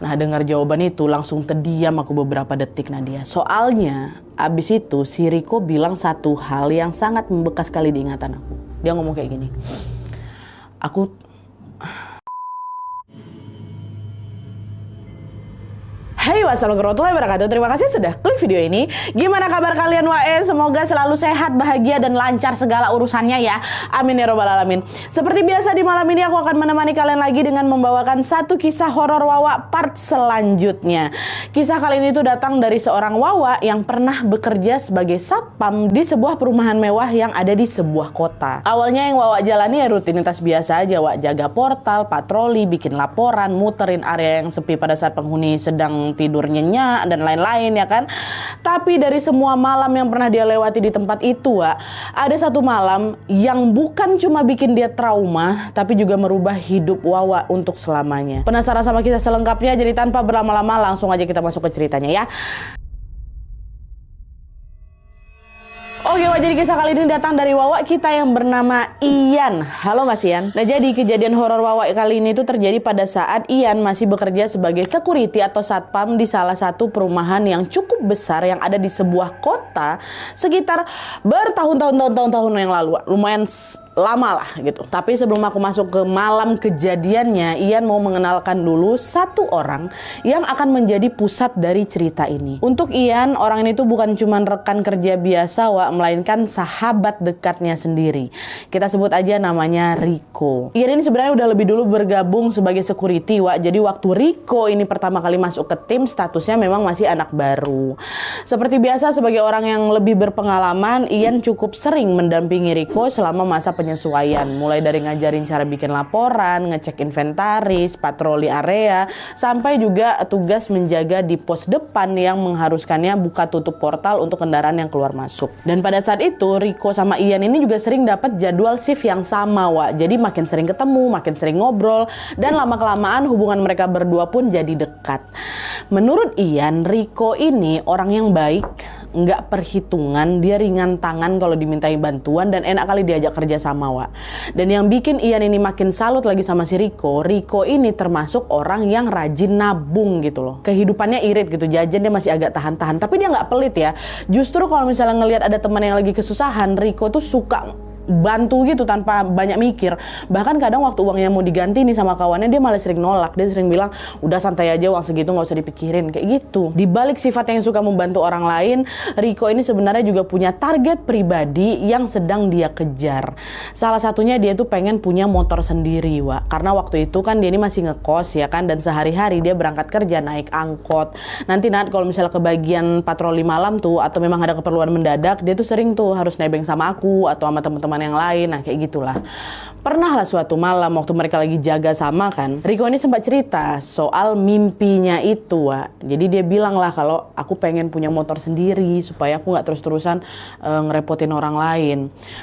Nah, dengar jawaban itu langsung terdiam aku beberapa detik, Nadia. Soalnya abis itu si Riko bilang satu hal yang sangat membekas sekali di ingatan aku. Dia ngomong kayak gini, Hai, wassalamualaikum warahmatullahi wabarakatuh. Terima kasih sudah klik video ini. Gimana kabar kalian WE? Semoga selalu sehat, bahagia, dan lancar segala urusannya ya. Amin ya robbal alamin. Seperti biasa di malam ini aku akan menemani kalian lagi dengan membawakan satu kisah horor Wawa part selanjutnya. Kisah kali ini tuh datang dari seorang Wawa yang pernah bekerja sebagai satpam di sebuah perumahan mewah yang ada di sebuah kota. Awalnya yang Wawa jalani ya rutinitas biasa aja, Wak. Jaga portal, patroli, bikin laporan, muterin area yang sepi pada saat penghuni sedang tidur nyenyak dan lain-lain ya kan. Tapi dari semua malam yang pernah dia lewati di tempat itu, Wak, ada satu malam yang bukan cuma bikin dia trauma, tapi juga merubah hidup Wawa untuk selamanya. Penasaran sama kisah selengkapnya? Jadi tanpa berlama-lama langsung aja kita masuk ke ceritanya ya. Oke, Wak, jadi kisah kali ini datang dari Wawa kita yang bernama Ian. Halo Mas Ian. Nah, jadi kejadian horor Wawa kali ini tuh terjadi pada saat Ian masih bekerja sebagai security atau satpam di salah satu perumahan yang cukup besar yang ada di sebuah kota sekitar bertahun-tahun yang lalu. Lumayan lama lah gitu. Tapi sebelum aku masuk ke malam kejadiannya, Ian mau mengenalkan dulu satu orang yang akan menjadi pusat dari cerita ini. Untuk Ian, orang ini tuh bukan cuma rekan kerja biasa, Wak, melainkan sahabat dekatnya sendiri. Kita sebut aja namanya Riko. Ian ini sebenarnya udah lebih dulu bergabung sebagai security, Wak. Jadi waktu Riko ini pertama kali masuk ke tim, statusnya memang masih anak baru. Seperti biasa sebagai orang yang lebih berpengalaman, Ian cukup sering mendampingi Riko selama masa penyesuaian, mulai dari ngajarin cara bikin laporan, ngecek inventaris, patroli area, sampai juga tugas menjaga di pos depan yang mengharuskannya buka tutup portal untuk kendaraan yang keluar masuk. Dan pada saat itu Riko sama Ian ini juga sering dapat jadwal shift yang sama, Wak. Jadi makin sering ketemu, makin sering ngobrol, dan lama-kelamaan hubungan mereka berdua pun jadi dekat. Menurut Ian, Riko ini orang yang baik, nggak perhitungan, dia ringan tangan kalau dimintai bantuan dan enak kali diajak kerja sama, Wak. Dan yang bikin Ian ini makin salut lagi sama si Riko ini termasuk orang yang rajin nabung gitu loh. Kehidupannya irit gitu, jajan dia masih agak tahan-tahan, tapi dia nggak pelit ya. Justru kalau misalnya ngelihat ada teman yang lagi kesusahan, Riko tuh suka bantu gitu tanpa banyak mikir. Bahkan kadang waktu uangnya mau diganti nih sama kawannya, dia malah sering nolak. Dia sering bilang, udah santai aja, uang segitu gak usah dipikirin, kayak gitu. Di balik sifat yang suka membantu orang lain, Riko ini sebenarnya juga punya target pribadi yang sedang dia kejar. Salah satunya dia tuh pengen punya motor sendiri, Wak. Karena waktu itu kan dia ini masih ngekos ya kan, dan sehari-hari dia berangkat kerja naik angkot. Nanti kalau misalnya kebagian patroli malam tuh, atau memang ada keperluan mendadak, dia tuh sering tuh harus nebeng sama aku atau sama teman-teman yang lain. Nah, kayak gitulah. Pernah lah suatu malam waktu mereka lagi jaga sama kan, Riko ini sempat cerita soal mimpinya itu, Wak. Jadi dia bilang lah kalau aku pengen punya motor sendiri supaya aku nggak terus-terusan ngerepotin orang lain.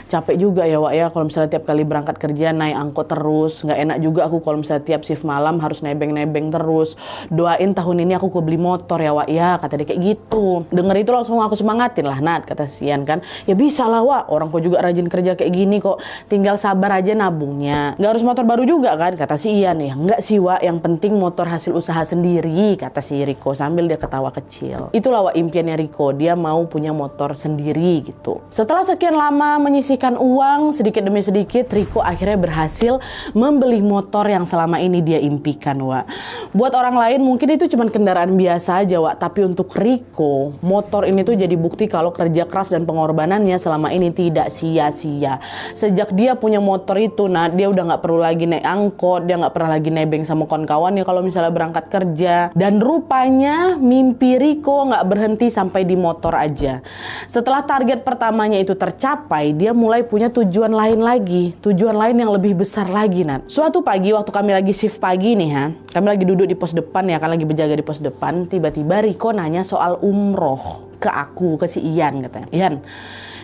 Capek juga ya, Wak, ya kalau misalnya tiap kali berangkat kerja naik angkot terus. Nggak enak juga aku kalau misalnya tiap shift malam harus nebeng-nebeng terus. Doain tahun ini aku beli motor ya, Wak, ya, kata dia kayak gitu. Denger itu langsung aku semangatin lah, Nat, kata Sian kan. Ya bisa lah, Wak, orang kok juga rajin kerja kayak gini kok, tinggal sabar aja nabungnya. Nggak harus motor baru juga kan, kata si Ian. Ya enggak sih, Wak, yang penting motor hasil usaha sendiri, kata si Riko sambil dia ketawa kecil. Itulah, Wak, impiannya Riko, dia mau punya motor sendiri gitu. Setelah sekian lama menyisihkan uang sedikit demi sedikit, Riko akhirnya berhasil membeli motor yang selama ini dia impikan, Wak. Buat orang lain mungkin itu cuma kendaraan biasa aja, Wak, tapi untuk Riko, motor ini tuh jadi bukti kalau kerja keras dan pengorbanannya selama ini tidak sia-sia. Sejak dia punya motor itu, nah, dia udah nggak perlu lagi naik angkot, dia nggak pernah lagi nebeng sama kawan-kawannya kalau misalnya berangkat kerja. Dan rupanya mimpi Riko nggak berhenti sampai di motor aja. Setelah target pertamanya itu tercapai, dia mulai punya tujuan lain lagi, tujuan lain yang lebih besar lagi, Nat. Suatu pagi waktu kami lagi shift pagi nih, kami lagi duduk di pos depan ya, kan lagi berjaga di pos depan. Tiba-tiba Riko nanya soal umroh ke aku, ke si Ian, katanya. Ian,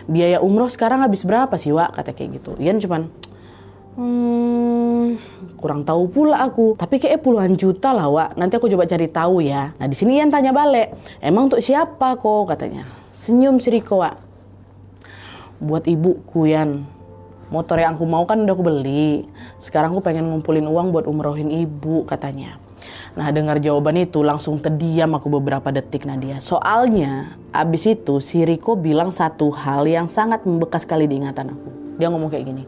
biaya umroh sekarang habis berapa sih, Wak? Kata kayak gitu. Ian cuman kurang tahu pula aku, tapi kayaknya puluhan juta lah, Wak. Nanti aku coba cari tahu ya. Nah, di sini Ian tanya balik, emang untuk siapa kok, katanya. Senyum si Riko, Wak. Buat ibuku, Ian. Motor yang aku mau kan udah aku beli. Sekarang aku pengen ngumpulin uang buat umrohin ibu, katanya. Nah, dengar jawaban itu langsung terdiam aku beberapa detik, Nadia. Soalnya abis itu si Riko bilang satu hal yang sangat membekas sekali di ingatan aku. Dia ngomong kayak gini,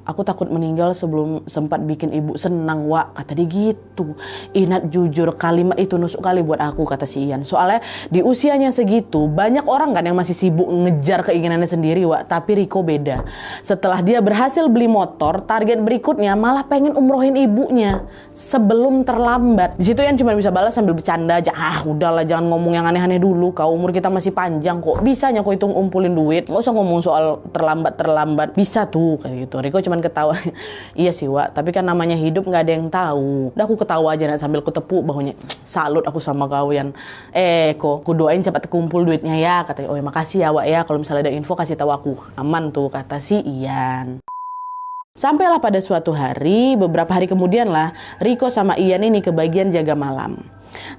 Aku takut meninggal sebelum sempat bikin ibu senang, Wak. Kata dia gitu. Inat jujur, kalimat itu nusuk kali buat aku, kata si Ian. Soalnya di usianya segitu, banyak orang kan yang masih sibuk ngejar keinginannya sendiri, Wak. Tapi Riko beda. Setelah dia berhasil beli motor, target berikutnya malah pengen umrohin ibunya sebelum terlambat. Di situ Ian cuma bisa balas sambil bercanda aja. Udahlah, jangan ngomong yang aneh-aneh dulu. Kau umur kita masih panjang kok. Bisanya kau hitung umpulin duit. Gak usah ngomong soal terlambat. Bisa tuh, kayak gitu. Riko cuma ketawa. Iya sih, Wak, tapi kan namanya hidup nggak ada yang tahu. Udah aku ketawa aja sambil ku tepuk bahunya. Salut aku sama kau Yan. Kok ku doain cepat kumpul duitnya ya, katanya. Oh ya, makasih ya, Wak ya, kalau misalnya ada info kasih tahu aku. Aman tuh, kata si Ian. Sampailah pada suatu hari, beberapa hari kemudian lah, Riko sama Ian ini kebagian jaga malam.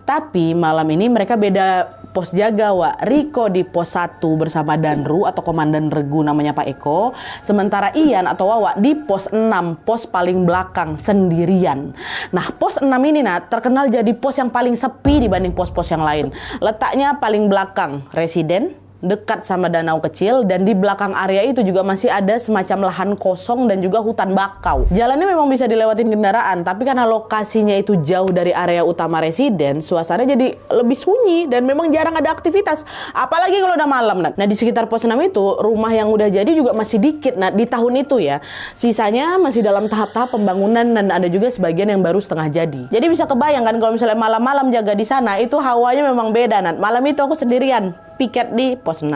Tapi malam ini mereka beda pos jaga, Wak. Riko di pos 1 bersama Danru atau Komandan Regu namanya Pak Eko. Sementara Ian atau Wawa di pos 6, pos paling belakang sendirian. Nah, pos 6 ini terkenal jadi pos yang paling sepi dibanding pos-pos yang lain. Letaknya paling belakang residen, dekat sama danau kecil, dan di belakang area itu juga masih ada semacam lahan kosong dan juga hutan bakau. Jalannya memang bisa dilewatin kendaraan, tapi karena lokasinya itu jauh dari area utama residen, suasananya jadi lebih sunyi dan memang jarang ada aktivitas. Apalagi kalau udah malam, Nat. Nah, di sekitar pos 6 itu rumah yang udah jadi juga masih dikit, Nat, di tahun itu ya. Sisanya masih dalam tahap-tahap pembangunan dan ada juga sebagian yang baru setengah jadi. Jadi bisa kebayangkan kalau misalnya malam-malam jaga di sana, itu hawanya memang beda, Nat. Malam itu aku sendirian piket di pos 6.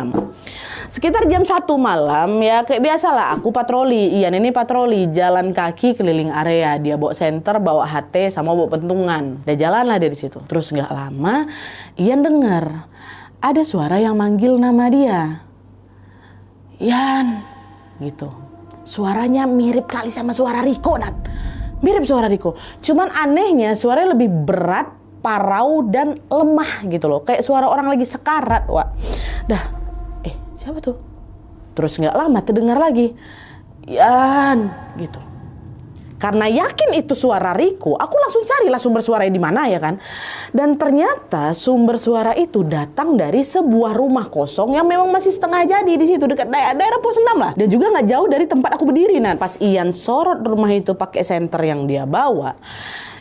Sekitar jam 1 malam ya, kayak biasalah aku patroli. Ian ini patroli jalan kaki keliling area. Dia bawa senter, bawa HT sama bawa pentungan. Dia jalan lah dari situ. Terus nggak lama Ian dengar ada suara yang manggil nama dia. Ian gitu. Suaranya mirip kali sama suara Riko, Nat. Mirip suara Riko. Cuman anehnya suaranya lebih berat, parau dan lemah gitu loh, kayak suara orang lagi sekarat, Wak. Dah, siapa tuh? Terus nggak lama terdengar lagi, Yan gitu. Karena yakin itu suara Riko, aku langsung carilah sumber suaranya di mana ya kan. Dan ternyata sumber suara itu datang dari sebuah rumah kosong yang memang masih setengah jadi di situ dekat daerah pos 6 lah. Dan juga nggak jauh dari tempat aku berdiri. Nah, pas Ian sorot rumah itu pakai senter yang dia bawa,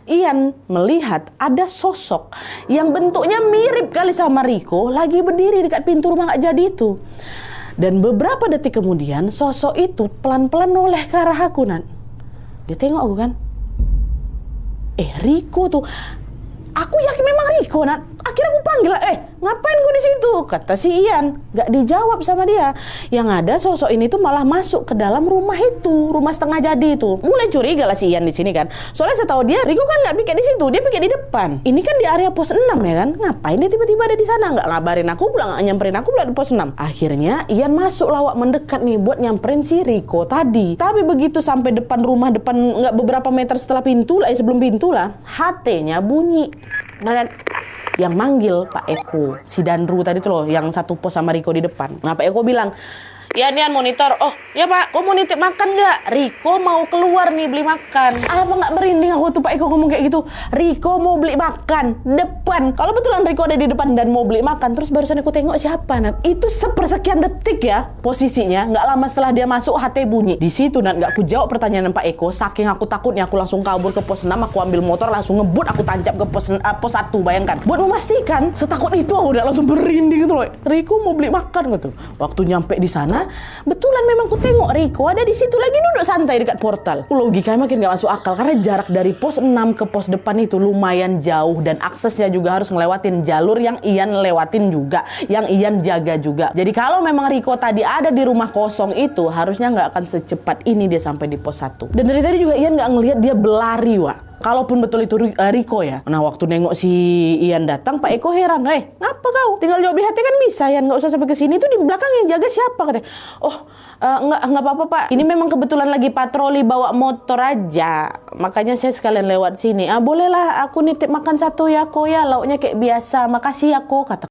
Ian melihat ada sosok yang bentuknya mirip kali sama Riko lagi berdiri dekat pintu rumah gak jadi itu. Dan beberapa detik kemudian sosok itu pelan-pelan noleh ke arah aku, Nat. Dia tengok aku kan. Riko tuh. Aku yakin memang Riko, Nat. Akhirnya aku panggil, ngapain gue di situ? Kata si Ian. Gak dijawab sama dia. Yang ada sosok ini tuh malah masuk ke dalam rumah itu, rumah setengah jadi itu. Mulai curiga lah si Ian di sini kan. Soalnya saya tahu dia, Riko kan nggak piket di situ, dia piket di depan. Ini kan di area pos 6 ya kan. Ngapain dia tiba-tiba ada di sana? Nggak ngabarin aku pula, nggak nyamperin aku pula di pos 6. Akhirnya Ian masuk lawak mendekat nih buat nyamperin si Riko tadi. Tapi begitu sampai depan rumah, depan nggak beberapa meter setelah pintu lah, sebelum pintu lah, HT-nya bunyi. Nah, yang manggil Pak Eko, si Danru tadi tuh loh, yang satu pos sama Riko di depan. Nah, Pak Eko bilang, "Ya, Nian monitor." "Oh, ya Pak, kau mau nitip makan nggak? Riko mau keluar nih beli makan." Apa nggak merinding aku tuh Pak Eko ngomong kayak gitu. Riko mau beli makan depan. Kalau betulan Riko ada di depan dan mau beli makan, terus barusan aku tengok siapa, Nat. Itu sepersekian detik ya posisinya. Nggak lama setelah dia masuk HT bunyi. Di situ, Nat, nggak aku jawab pertanyaan Pak Eko. Saking aku takutnya, aku langsung kabur ke pos 6. Aku ambil motor langsung ngebut, aku tancap ke pos 1. Bayangkan. Buat memastikan, setakut itu aku udah langsung berinding gitu loh. Riko mau beli makan gitu. Waktu nyampe di sana, betulan memang ku tengok Riko ada di situ lagi duduk santai dekat portal. Logikanya makin gak masuk akal karena jarak dari pos 6 ke pos depan itu lumayan jauh dan aksesnya juga harus ngelewatin jalur yang Ian lewatin juga, yang Ian jaga juga. Jadi kalau memang Riko tadi ada di rumah kosong itu, harusnya nggak akan secepat ini dia sampai di pos 1. Dan dari tadi juga Ian nggak ngelihat dia berlari, Wak. Kalaupun betul itu Riko ya. Nah, waktu nengok si Ian datang, Pak Eko heran. Ngapa kau? Tinggal jawab di hati kan bisa, Ian. Nggak usah sampai ke sini. Itu di belakang yang jaga siapa? Katanya. "Oh, nggak apa-apa Pak. Ini memang kebetulan lagi patroli bawa motor aja. Makanya saya sekalian lewat sini. Bolehlah aku nitip makan satu ya, Ko ya. Lauknya kayak biasa. Makasih ya, Ko," kata